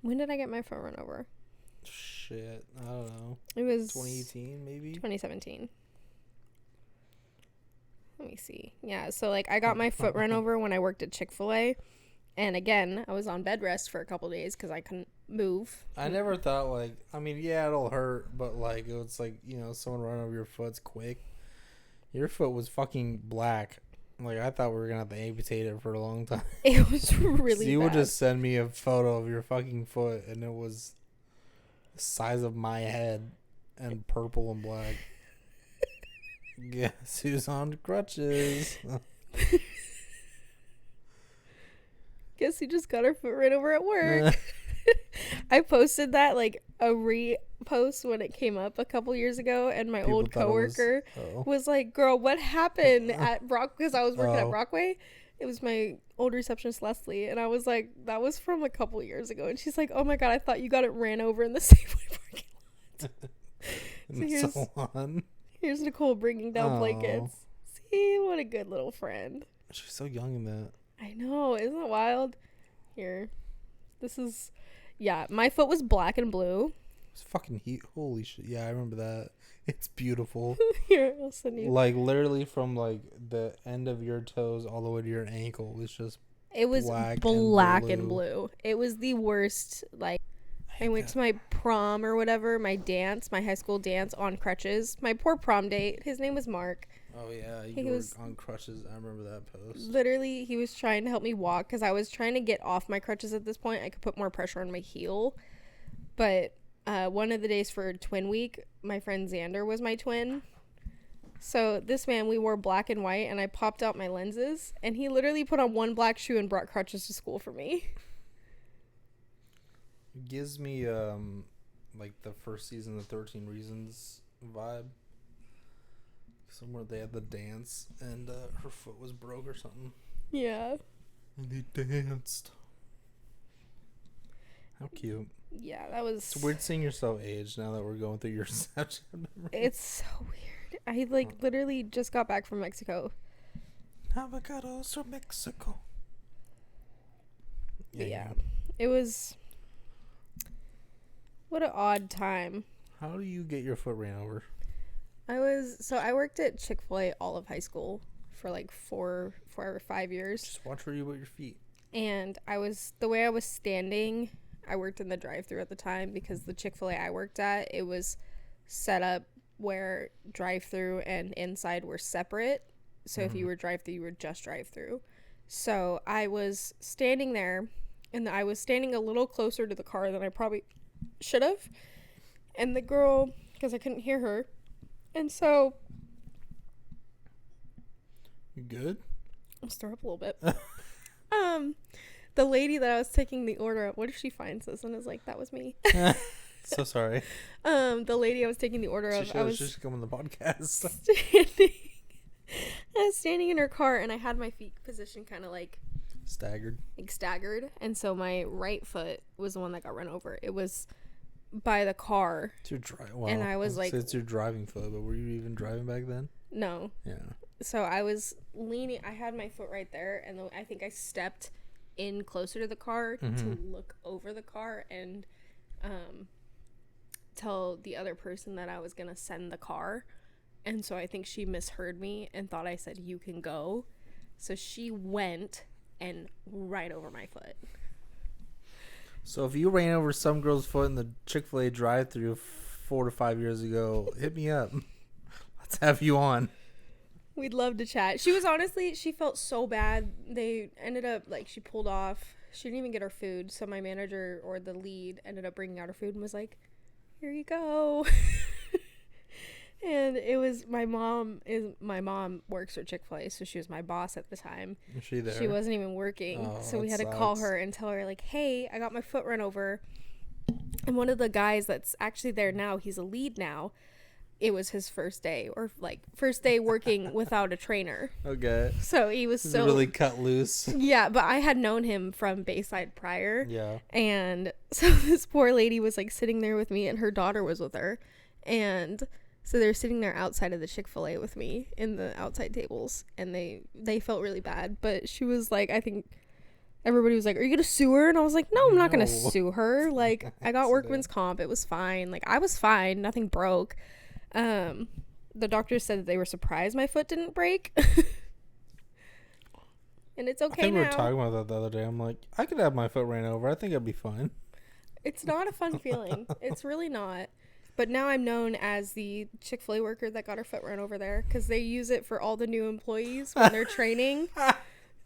When did I get my foot run over? Shit, I don't know. It was 2018, maybe? 2017. Let me see. Yeah, so, like, I got my foot run over when I worked at Chick-fil-A. And, again, I was on bed rest for a couple days because I couldn't move. I never thought, like, I mean, yeah, it'll hurt, but, like, it's like, you know, someone run over your foot's quick. Your foot was fucking black. Like, I thought we were going to have to amputate it for a long time. It was really So you bad. would just send me a photo of your fucking foot, and it was the size of my head and purple and black. Guess who's on crutches? Guess you just got her foot right over at work. I posted that, like, a repost when it came up a couple years ago, and my old coworker was like, girl, what happened at Brock? Because I was working at Brockway. It was my old receptionist, Leslie, and I was like, that was from a couple years ago. And she's like, oh my God, I thought you got it ran over in the Safeway parking lot. Here's Nicole bringing down blankets. See, what a good little friend. She's so young in that. I know, isn't it wild? Here, this is, yeah, my foot was black and blue. It's fucking heat. Holy shit. Yeah, I remember that. It's beautiful. Here, I'll send you. Like, literally from, like, the end of your toes all the way to your ankle. It's just It was black and blue. It was the worst. Like, I went to my prom or whatever, my high school dance on crutches. My poor prom date. His name was Mark. Oh, yeah. You were on crutches. I remember that post. Literally, he was trying to help me walk because I was trying to get off my crutches at this point. I could put more pressure on my heel. But one of the days for twin week, my friend Xander was my twin. So this man, we wore black and white, and I popped out my lenses, and he literally put on one black shoe and brought crutches to school for me. It gives me like the first season of 13 Reasons vibe. Somewhere they had the dance and her foot was broke or something. Yeah. And they danced. How cute. Yeah, that was... It's weird seeing yourself age now that we're going through your Snapchat memories. It's so weird. I, like, literally just got back from Mexico. Avocados from Mexico. Yeah. It was... What an odd time. How do you get your foot ran over? I worked at Chick-fil-A all of high school for like 4 or 5 years. Just watch where you put your feet. And the way I was standing, I worked in the drive-thru at the time because the Chick-fil-A I worked at, it was set up where drive-thru and inside were separate. So if you were drive-thru, you were just drive-thru. So I was standing there, and I was standing a little closer to the car than I probably should have. And the girl, because I couldn't hear her, and so... You good? I'll stir up a little bit. The lady that I was taking the order of, what if she finds this and is like, that was me? So sorry. The lady I was taking the order of, I was just coming on the podcast. I was standing in her car, and I had my feet positioned kind of like staggered, and so my right foot was the one that got run over. It was by the car. And I was like, it's your driving foot, but were you even driving back then? No. Yeah. So I was leaning. I had my foot right there, and I think I stepped in closer to the car to look over the car and tell the other person that I was gonna send the car. And so I think she misheard me and thought I said, you can go. So she went and right over my foot. So if you ran over some girl's foot in the Chick-fil-A drive-thru 4 to 5 years ago, hit me up. Let's have you on. We'd love to chat. She was honestly, she felt so bad. They ended up, like, she pulled off. She didn't even get her food. So my manager or the lead ended up bringing out her food and was like, here you go. And it was my mom works for Chick-fil-A, so she was my boss at the time. Was she there? She wasn't even working. So we had to call her and tell her, like, hey, I got my foot run over. And one of the guys that's actually there now, he's a lead now. It was his first day working without a trainer. Okay. So he was so really cut loose. Yeah, but I had known him from Bayside prior. Yeah. And so this poor lady was like sitting there with me, and her daughter was with her. And so they're sitting there outside of the Chick-fil-A with me in the outside tables, and they felt really bad. But she was like, I think everybody was like, are you gonna sue her? And I was like, no, I'm not gonna No. sue her. Like, I got Accident. workman's comp. It was fine. Like, I was fine. Nothing broke. The doctor said that they were surprised my foot didn't break. And it's I okay think we now. were talking about that the other day. I'm like, I could have my foot ran over. I think I'd be fine. It's not a fun feeling. It's really not. But now I'm known as the Chick-fil-A worker that got her foot run over there because they use it for all the new employees when they're training.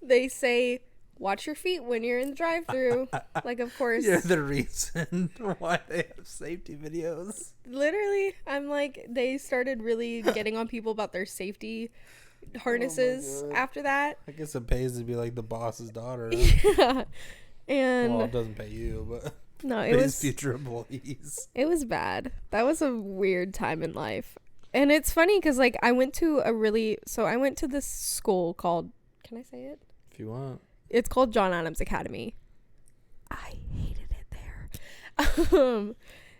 They say, watch your feet when you're in the drive-thru. Like, of course. You're the reason why they have safety videos. Literally, I'm like, they started really getting on people about their safety harnesses God. after that. I guess it pays to be like the boss's daughter. Yeah. And Well, it doesn't pay you, but no, it pays was future employees. it was bad. That was a weird time in life. And it's funny because like I went to this school called, can I say it? If you want. It's called John Adams Academy. I hated it there.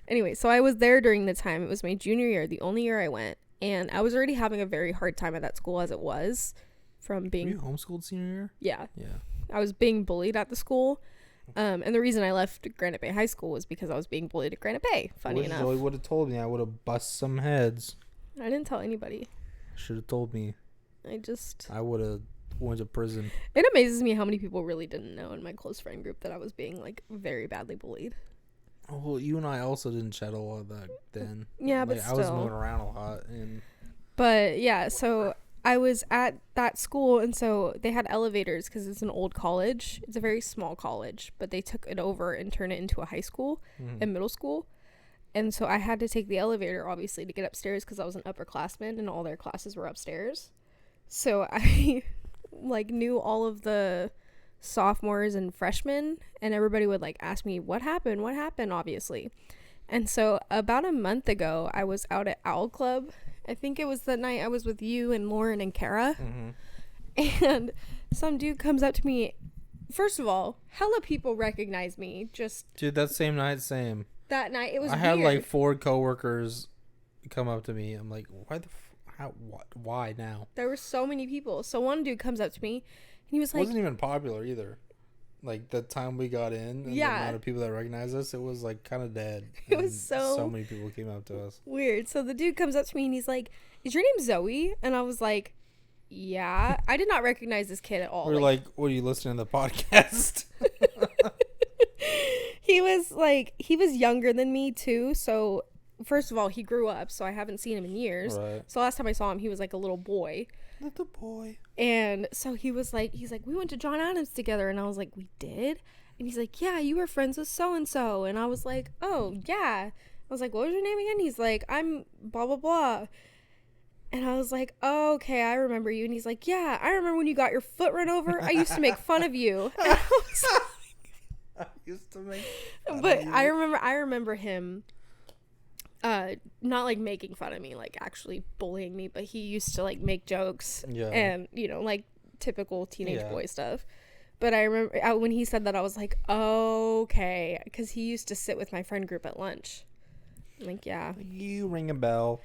Anyway, so I was there during the time. It was my junior year, the only year I went. And I was already having a very hard time at that school as it was from Were being, you homeschooled senior year? yeah, Yeah. I was being bullied at the school. And the reason I left Granite Bay High School was because I was being bullied at Granite Bay. Funny enough. Joey would have told me. I would have bust some heads. I didn't tell anybody. Should have told me. I would have went to prison. It amazes me how many people really didn't know in my close friend group that I was being like very badly bullied. Oh, well, you and I also didn't chat a lot that then. Yeah, but Like, I was still. moving around a lot, and But yeah, so I was at that school, and so they had elevators because it's an old college. It's a very small college, but they took it over and turned it into a high school and middle school. And so I had to take the elevator, obviously, to get upstairs because I was an upperclassman and all their classes were upstairs. So I like knew all of the sophomores and freshmen, and everybody would like ask me, what happened, obviously. And so about a month ago, I was out at Owl Club. I think it was the night I was with you and Lauren and Kara. And some dude comes up to me. First of all, hella people recognize me just dude, that same night, that night. It was I weird. had like 4 coworkers come up to me. I'm like, why now? There were so many people. So one dude comes up to me and he was It like, wasn't even popular either. Like the time we got in, and Yeah. the amount of people that recognized us, it was like kind of dead. It was And so many people came up to us. weird. So the dude comes up to me and he's like, is your name Zoe? And I was like, yeah. I did not recognize this kid at all. We're like, what are you listening to the podcast? he was younger than me too. So first of all, he grew up, so I haven't seen him in years. Right. So last time I saw him, he was like a little boy. Little boy. And so he's like, we went to John Adams together. And I was like, we did? And he's like, yeah, you were friends with so-and-so. And I was like, oh, yeah. I was like, what was your name again? He's like, I'm blah, blah, blah. And I was like, oh, okay, I remember you. And he's like, yeah, I remember when you got your foot run over. I used to make fun of you. And I was I used to make like, but I remember him not like making fun of me, like actually bullying me, but he used to like make jokes and, you know, like typical teenage boy stuff. But I remember when he said that, I was like, oh, okay, because he used to sit with my friend group at lunch. I'm like, yeah. You ring a bell.